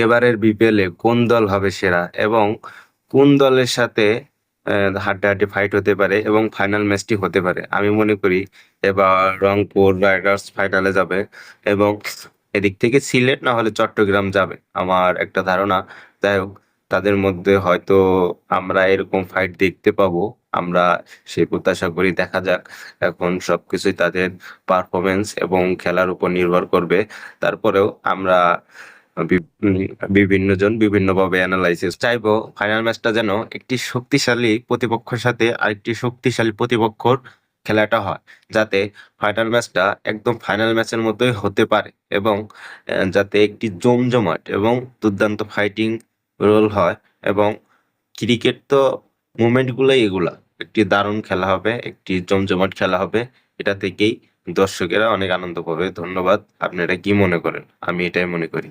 এবারের বিপিএলে কোন দল হবে সেরা এবং কোন দলের সাথে হাড্ডাহাড্ডি ফাইট হতে পারে এবং ফাইনাল ম্যাচটি হতে পারে? আমি মনে করি এবার রংপুর রাইডার্স ফাইনালে যাবে এবং এদিক থেকে সিলেট না হলে চট্টগ্রাম যাবে আমার একটা ধারণা। যাই হোক, তাদের মধ্যে হয়তো আমরা এরকম ফাইট দেখতে পাবো। আমরা সেই প্রত্যাশা করি, দেখা যাক। এখন সবকিছুই তাদের পারফরমেন্স এবং খেলার উপর নির্ভর করবে। তারপরেও আমরা বিভিন্ন জন বিভিন্নভাবে অ্যানালাইসিস চাইবো ফাইনাল ম্যাচটা যেন একটি শক্তিশালী প্রতিপক্ষের সাথে আরেকটি শক্তিশালী প্রতিপক্ষর খেলাটা হয়, যাতে ফাইনাল ম্যাচটা একদম ফাইনাল ম্যাচের মতোই হতে পারে এবং যাতে একটি জমজমাট এবং দুর্দান্ত ফাইটিং রোল হয়। এবং ক্রিকেট তো মুভমেন্ট গুলাই এগুলা, একটি দারুণ খেলা হবে, একটি জমজমাট খেলা হবে। এটা থেকেই দর্শকেরা অনেক আনন্দ পাবে। ধন্যবাদ। আপনারা কি মনে করেন? আমি এটাই মনে করি।